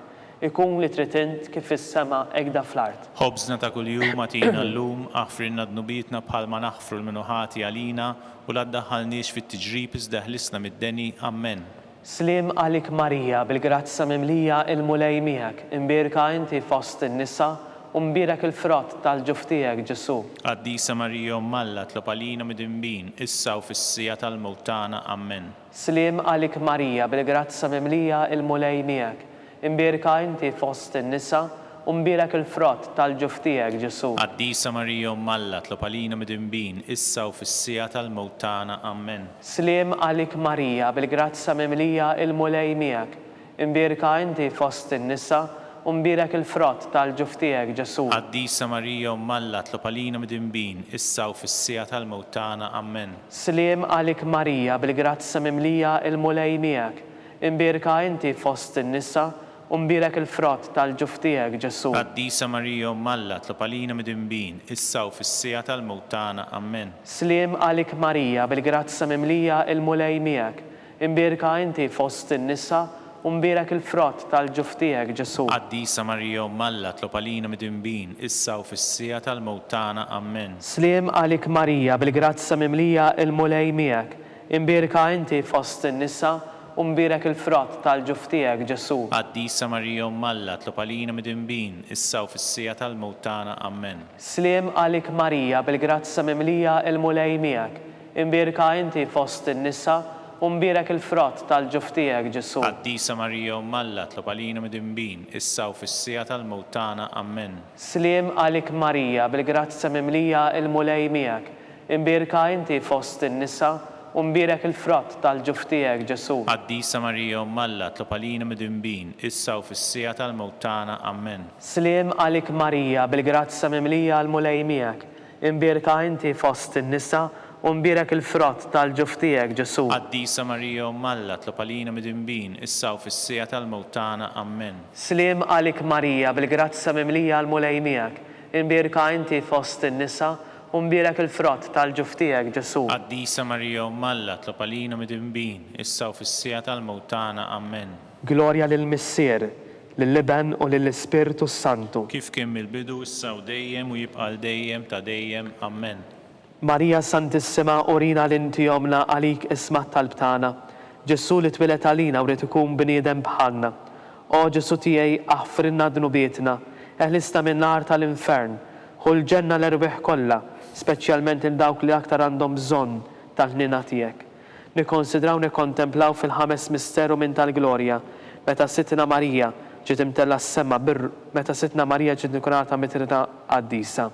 ikun li trid int kif fis-sema hekk fl-art. Ħobżna ta' kuljum atina llum, aħfrilna dnubietna bħalma naħfru l-minuħati għalina u la ddaħħalniex fit-tiġrib iżda ħlisna mid-deni. Amen. Slim għalik Marija, bil-grazza mimlija il-mulej miegħek, imbierka inti fost in-nisa u mbierek il-frott tal-ġuf tiegħek Ġesu. Qaddisa Marija Alla, tlob għalina mid-imbin, issa u fis-sija tal-mewt tagħna. Amen. Slim għalik Marija, bil-grazza mimlija il-mulej miegħek, imbierka inti fost in-nisa u mbierek il-frott tal-ġuf tiegħek Ġesu. Qaddisa Marija Alla, tlob għalina mid-imbin, issa u fis-sija tal-mewt tagħna. Amen. Slim għalik Marija, bil-grazza mimlija il-mulej miegħek, imbierka inti fost in-nisa u mbierek il-frott tal-ġuf tiegħek Ġesu. Qaddisa Marija Alla, tlob għalina mid-imbin, issa u fis-sija tal-mewt tagħna. Amen. Slim għalik Marija, bil-grazza mimlija il-mulej miegħek, imbierka inti fost in-nisa u mbierek il-frott tal-ġuf tiegħek Ġesu. Qaddisa Marija Alla, tlob għalina mid-imbin, issa u fis-sija tal-mewt tagħna. Amen. Slim għalik Marija, bil-grazza mimlija il-mulej miegħek, imbierka inti fost in-nisa u mbierek il-frott tal-ġuf tiegħek Ġesu. Qaddisa Marija Alla, tlob għalina mid-imbin, issa u fis-sija tal-mewt tagħna. Amen. Slim għalik Marija, bil-grazza mimlija il-mulej miegħek, imbierka inti fost in-nisa u mbierek il-frott tal-ġuf tiegħek Ġesu. Qaddisa Marija Alla, tlob għalina mid-imbin, issa u fis-sija tal-mewt tagħna. Amen. Slim għalik Marija, bil-grazza mimlija il-mulej miegħek, imbierka inti fost in-nisa u mbierek il-frott tal-ġuf tiegħek Ġesu. Qaddisa Marija Alla, tlob għalina mid-imbin, issa u fis-sija tal-mewt tagħna. Amen. Slim għalik Marija, bil-grazza mimlija il-mulej miegħek, imbierka inti fost in-nisa u mbierek il-frott tal-ġuf tiegħek Ġesu. Qaddisa Marija Alla, tlob għalina mid-imbin, issa u fis-sija tal-mewt tagħna. Amen. Slim għalik Marija, bil-grazza mimlija l-mulej miegħek, imbierka inti fost in-nisa u mbierek il-frott tal-ġuf tiegħek Ġesu. Qaddisa Marija Alla, tlob għalina mid-imbin, issa u fis-sija tal-mewt tagħna. Amen. Slim għalik Marija, bil-grazza mimlija l-mulej miegħek, imbierka inti fost in-nisa u mbierek il-frott tal-ġuf tiegħek Ġesu. Qaddisa Marija Alla, tlob għalina mid-imbin, issa u fis-sija tal-mewt tagħna. Amen. Glorja lill-Missier, lill-Iben u lill-Ispiritu Santu. Kif kien mill-bidu issa u dejjem u jibqa' dejjem ta' dejjem. Amen. Marija Santissima, urina l-inti jomna għalik isma' tal-btana. Ġesu li twilet għalina u rrid ikun bniedem bħalna. O Ġesu tiegħi aħfrinna dnubietna, eħlista min-nar tal-infern, u l-ġenna l-erbieħ kollha, speċjalment il dawk li aktar għandhom bżonn tal-ħnina tiegħek. Nikkonsidraw nikkontemplaw fil-ħames misteru minn tal-glorja, meta sitna Marija ġiet imtella s-sema meta sitna Marija ġiet inkunata mitrina qaddisa.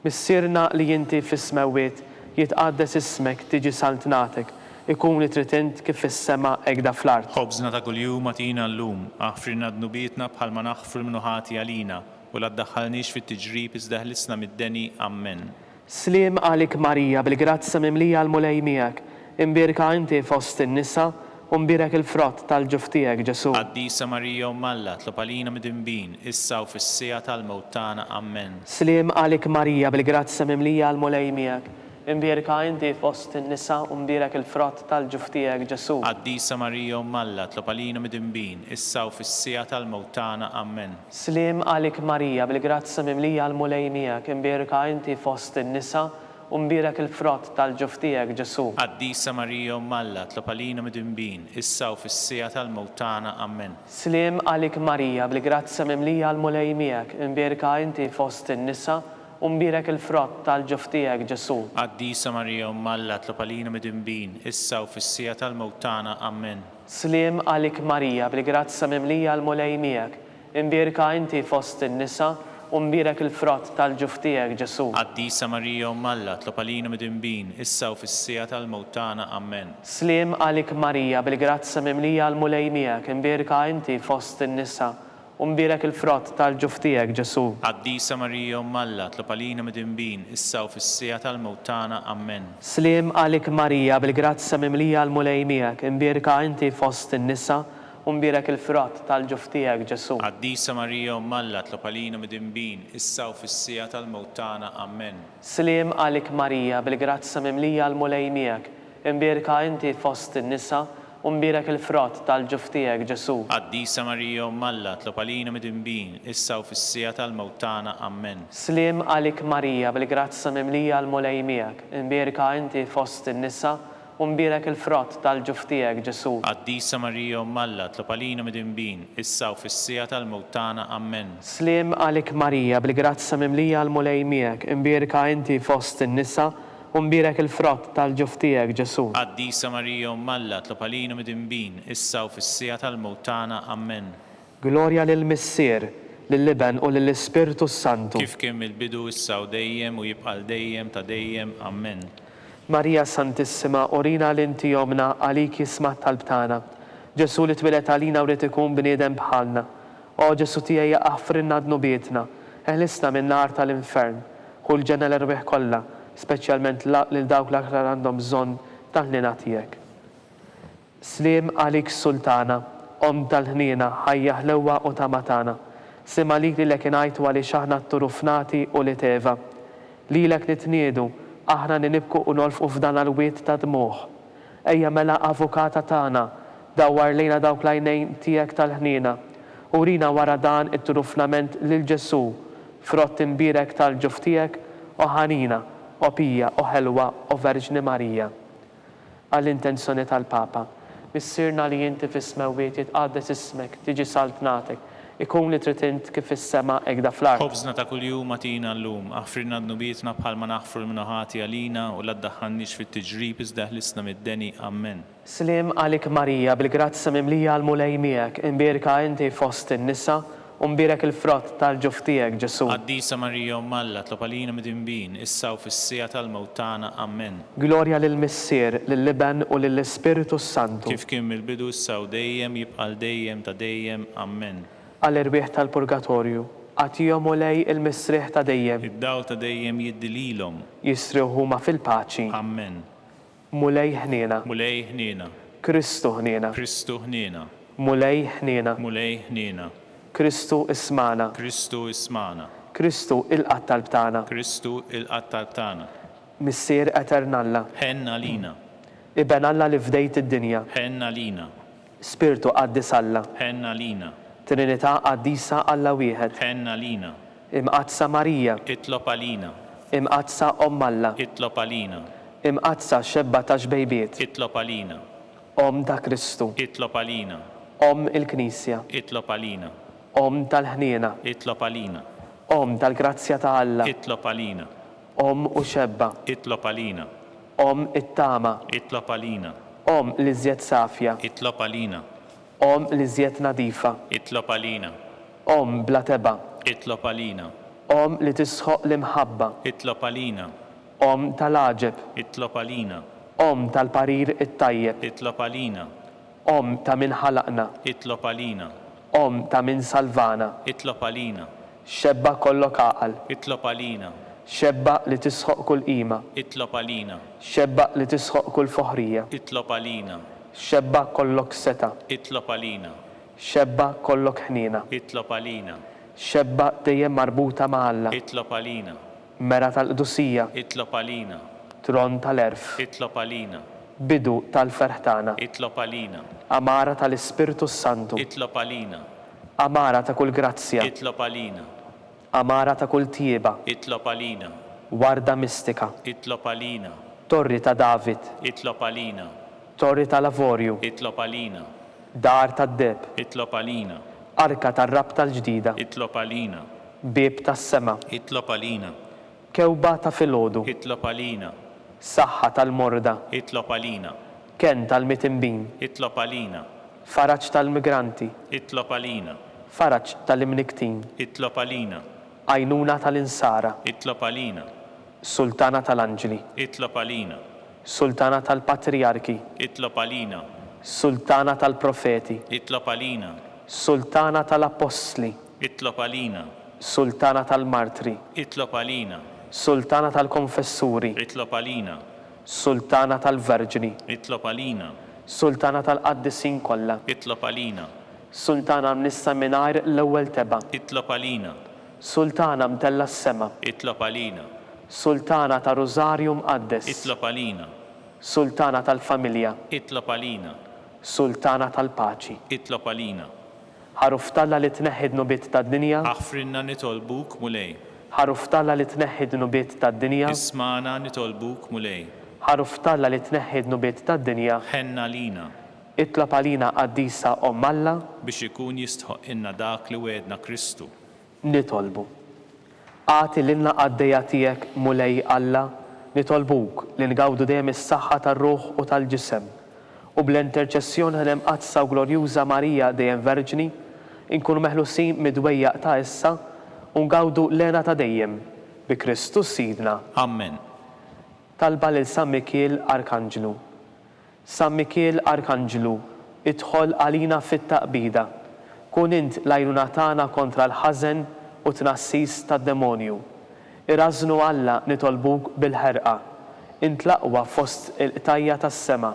Missierna li inti fis-smawiet jitqaddes ismek, tiġi saltnatek, ikun li trid int kif fis-sema hekk fl-art. Ħobżna ta' kuljum atina llum, aħfrilna dnubietna bħalma naħfru l-minuħati għalina u la ddaħħalniex fit-tiġrib iżda ħlisna mid-deni. Amen. Slim għalik Marija, bil-grazza mimlija l-mulej miegħek, imbierka inti fost in-nisa u mbierek il-frott tal-ġuf tiegħek Ġesu. Qaddisa Marija Alla, tlob għalina mid-imbin, issa u fis-sija tal-mewt tagħna. Amen. Slim għalik Marija, bil-grazza mimlija l-mulej miegħek, imbierka inti fost in-nisa u mbierek il-frott tal-ġuf tiegħek Ġesu. Qaddisa Marija Alla, tlob għalina mid-imbin, issa u fis-sija tal-mewt tagħna. Amen. Slim għalik Marija, bil-grazza mimlija l-mulej miegħek, imbierka inti fost in-nisa u mbierek il-frott tal-ġuf tiegħek Ġesu. Qaddisa Marija Alla, tlob għalina mid-imbin, issa u fis-sija tal-mewt tagħna. Amen. Slim għalik Marija, bil-grazza mimlija l-mulej miegħek, imbierka inti fost in-nisa u mbierek il-frott tal-ġuf tiegħek Ġesu. Qaddisa Marija Alla, tlob għalina mid-imbin, issa u fis-sija tal-mewt tagħna. Amen. Slim għalik Marija, bil-grazza mimlija l-mulej miegħek, imbierka inti fost in-nisa u mbierek il-frott tal-ġuf tiegħek Ġesu. Qaddisa Marija Alla, tlob għalina mid-imbin, issa u fis-sija tal-mewt tagħna. Amen. Slim għalik Marija, bil-grazza mimlija l-mulej miegħek, imbierka inti fost in-nisa u mbierek il-frott tal-ġuf tiegħek Ġesu. Qaddisa Marija Umm Alla, tlob għalina midinbin, issa u fis-sija tal-mewt tagħna. Amen. Sliem għalik Marija bil-grazza mimlija l-mulej miegħek, imbierka inti fost in-nisa u mbierek il-frott tal-ġuf tiegħek Ġesu. Qaddisa Marija Umm Alla, tlob għalina midinbin, issa u fis-sija tal-mewt tagħna. Amen. Sliem għalik Marija bil-grazza mimlija l-mulej miegħek, imbierka inti fost in-nisa u mbierek il-frott tal-ġuf tiegħek Ġesu. Qaddisa Marija Umm Alla, tlob għalina midinbin, issa u fis-sija tal-mewt tagħna. Amen. Sliem għalik Marija bil-grazza mimlija l-mulej miegħek, imbierka inti fost in-nisa u mbierek il-frott tal-ġuf tiegħek Ġesu. Qaddisa Marija Umm Alla, tlob għalina midinbin, issa u fis-sija tal-mewt tagħna. Amen. Sliem għalik Marija bil-grazza mimlija l-mulej miegħek, imbierka inti fost in-nisa u mbierek il-frott tal-ġuf tiegħek Ġesu. Qaddisa Marija Umm Alla, tlob għalina midinbin, issa u fis-sija tal-mewt tagħna. Amen. Glorja lill-Missier, lill-Liben u lill-Ispirtu Santu. Kif kien mill-bidu issa u dejjem u jibqa' dejjem ta' dejjem. Amen. Marija Santissima, orina l-inti jomna għalik jisma' talbtana. Ġesu li twilet għalina u rrid ikun bniedem bħalna. O Ġesu tiegħi jaqafrinna dnubietna, eħlisna minn nar tal-infern, kull ġenna l-erbieħ kollha, speċjalment lil dawk l-aktar għandhom bżonn tal-ħnina tiegħek. Sliem għalik Sultana, tal-ħnina, ħajja ħlewwa u ta' matana. Sima lik li l-ekinajtu għali xaħna t-turufnati u li teva. Lilek nitniedu, aħna ninibku u nolfqu f'dan għal-wiet ta' dmuħ. Ejja mela avukata tagħna, dawwar lejna dawk lajnejn tiegħek tal-ħnina. Urina wara dan it-turufnament lil Ġesu, frott imbierek tal-ġuf tiegħek u ħanina, u pija, u ħelwa, u Verġni Marija. Għall-intenzjoni tal-Papa, missirna li jinti fis-smawiet jitqaddes ismek, tiġi saltnatek, ikun li tritint kif is-sema egda fl-art. Ħobżna ta' kuljum atina llum, aħfrilna dnubietna bħalma naħfru l-minoħati għalina u la ddaħħalniex fit-tiġrib iżda ħlisna mid-deni. Amen. Sliem għalik Marija bil-grazza mimlija l-mulej miegħek, imbierka inti fost in-nisa u mbierek il-frott tal-ġuf tiegħek Ġesu. Qaddisa Marija Umm Alla, tlob għalina midinbin, issa u fis-sija tal-mewt tagħna. Amen. Glorja lill-Missier, lill-Liben u lill-Ispirtu Santu. Kif kien mill-bidu issa u dejjem jibqa' dejjem ta' dejjem. Amen. Għall-irbieħ tal-Purgatorju, għatihom ulej il-misriħ ta' dejjem, Id-dawl ta' dejjem jiddililhom. jisriħ huma fil-paċi. Amen. Mulej ħniena, Mulej ħniena, Kristu ħniena, Kristu ħniena, mulej ħniena, mulej ħniena, Kristu ismana, Kristu ismana, Kristu il-qattal btana, Kristu il-qattal tagħna. Missier Eternalla, Ħenna lina, Iben Alla li fdejt id-dinja, ħenna lina, Spiritu qaddis Alla, ħenna lina, Trinità qaddisa Alla wieħed, ħenna lina, imqazza Marija, itlob għalina, imqazza Omm Alla, itlob għalina, imqazza xebba ta' xbejbiet, itlob għalina, Om ta' Kristu, itlob għalina, Om il-Knisja, itlob għalina, Om tal-ħniena, itlob għalina, Om tal-grazzja ta' Alla, itlob għalina, Om u xebba, itlob għalina, Om it-tama, itlob għalina, Om li żjed safja, itlob għalina, Om li żjed nadifa, itlob għalina, Om bla teba, itlob għalina, Om li tisħoq l-imħabba, itlob għalina, Om tal-aġeb, itlob għalina, Om tal-parir it-tajjeb, itlob għalina, Om ta' min ħalaqna, itlob għalina, Om ta' min salvana, itlob għalina, xebba kollok aqal, itlob għalina, xebba li tisħoq kull qima, itlob għalina, xebba li tisħoq kull foħrija, itlob għalina, xebba kollok seta, itlob għalina, xebba kollok ħnina, itlob għalina, xebba dejjem marbuta ma' Alla, itlob għalina, mera tal-qdusija, itlob għalina, tron tal-erf, itlob għalina, bidu tal-ferħtana, itlob għalina, amara tal-Ispirtu Santu, itlob għalina, amara ta' kull grazzja, itlob għalina, amara ta' kull tieba, itlob għalina, warda mistika, itlob għalina, torri ta' David, itlob għalina, torri ta' lavorju, itlob għalina, dar ta' deb, itlob għalina, arka tar-rab tal-ġdida, itlob għalina, bib tas-sema, itlob għalina, kewba ta' filgħodu, itlob għalina, saħħa tal-morda, itlob għalina, ken tal-mitimbin, itlob għalina, faraġġ tal-migranti, itlob għalina, faraġġ tal-imniktin, itlob għalina, għajnuna tal-insara, itlob għalina, sultana tal-anġli, itlob għalina, sultana tal-patriarki, itlob għalina, sultana tal-profeti, itlob għalina, Sultana tal-Apostli, Itlob għalina. Sultana tal-Martri, Itlob għalina. Sultana tal-Konfessuri, Itlob għalina. Sultana tal-Verġni, Itlob għalina. Sultana tal-Qaddisin kollha, Itlob għalina. Sultana mnissa mingħajr l-ewwel teba, Itlob għalina. Sultana mtella s-sema, Itlob għalina. Sultana ta' Rożarju Mqaddes, Itlob għalina. Sultana tal-Familja, Itlob għalina. Sultana tal-Paċi. Itlob għalina. Ħaruftalla li tneħħid nubiet tad-dinja, Aħfrinna nitolbuk mulej. ħaruftalla li tneħħid nubiet tad-dinja, Ismana nitolbuk mulej. ħaruftalla li tneħħid nubiet tad-dinja, Ħenna lina itlab għalina qaddisa Omm Alla, biex ikun jistħoq inna dak li wedna Kristu. nitolbu. Għati l-inna għaddeja tiegħek mulej Alla, nitolbuk li ngawdu dejjem is-saħħa tar-ruħ u tal-ġisem u bl-interċessjoni tal-Imqazza u Glorjuża Marija dejjem Verġni, inkunu meħlusin midwejjaq ta' issa u ngawdu lena ta' dejjem bi Kristus Sidna. Amen. Talba lil San Mikiel Arkanġlu. San Mikiel Arkanġlu, idħol għalina fit-taqbida. Kun int l-għajnuna tagħna kontra l-ħażen u tnassis tad-demonju. Irażnu Alla nitolbuk bil-ħerqa. Int l-aqwa fost il-qtajja tas-sema.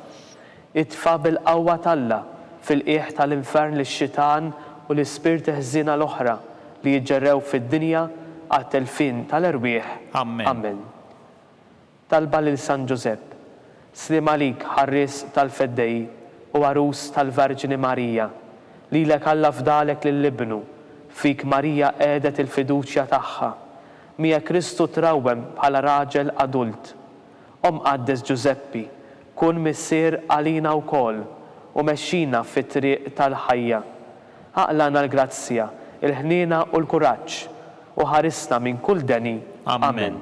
Itfa' bil-qawwa t'Alla fil-qiegħ tal-infern lix-xitan u l-ispirti ħżiena l-oħra li jiġġerrew fid-dinja għat-telfin tal-erwieħ. Amen. Amen. Talba lil San Ġusepp, slim għalik ħarris tal-feddej u għarus tal-Verġini Marija, lilek Alla fdalek lill-ibnu, fik Marija qiegħdet il-fiduċja tagħha, mija Kristu trawwem bħala raġel adult. Omm Qaddes Ġuseppi, kun missier għalina wkoll u mexxina fit-triq tal-ħajja. Aqlana l-grazzja, il-ħniena u l-kuraġġ u ħarisna minn kull deni. Amen.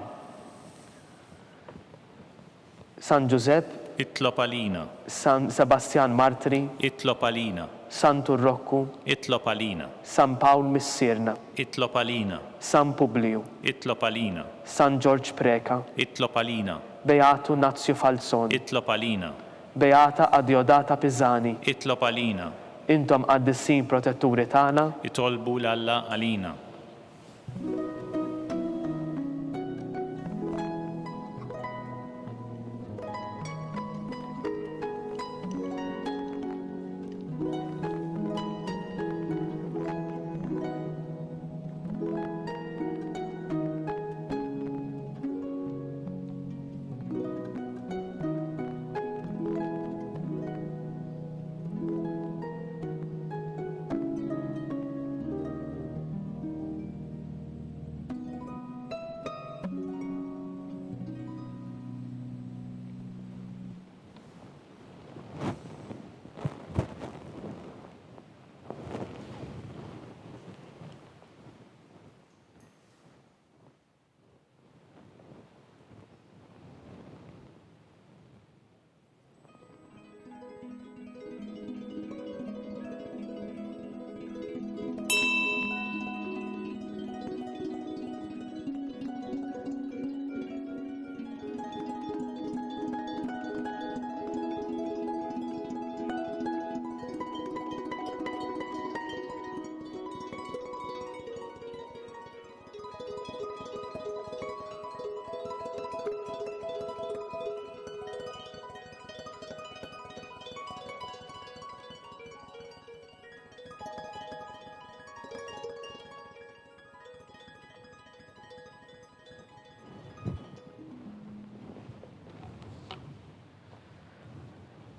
San Ġusepp, Itlob għalina. San Sebastian Martri, Itlob għalina. San Turrokku, Itlob għalina. San Pawl Missierna, Itlob għalina. San Publiu, Itlob għalina. San George Preka, Itlob għalina. Beatu Nazio Falzoni, Itlob għalina. Beata Adiodata Pisani, Itlob għalina. intom qaddissin protetturi tagħna, Itolbu l-Alla għalina.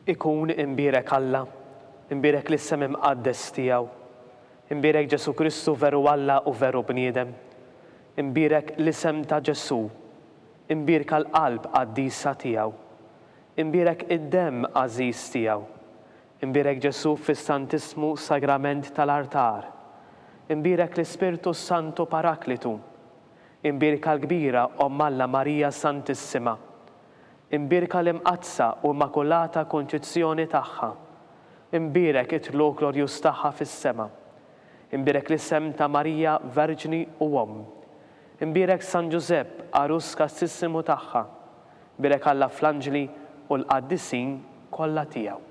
ikun imbirek Alla, imbirek l-isem imqaddes tiegħu, imbirek Ġesu Kristu veru Alla u veru bniedem, imbirek l-isem ta' Ġesu, imbirek l-qalb qaddisa tiegħu, imbirek id-dem għażiż tiegħu, imbirek Ġesu fis-Santismu Sagrament tal-Artar, imbirek l-Ispirtu Santu Paraklitu, imbirek l-kbira Omm Alla Marija Santissima, imbirka l-imqazza u immakulata konċizzjoni tagħha, imbirek it-tlu glorjuż tagħha fis-sema, imbirek l-isem ta' Marija Verġni u Omm, imbirek San Ġusepp Arus Kastissimu tagħha, imbirek Alla fl-anġli u l-qaddisin kollha tiegħu.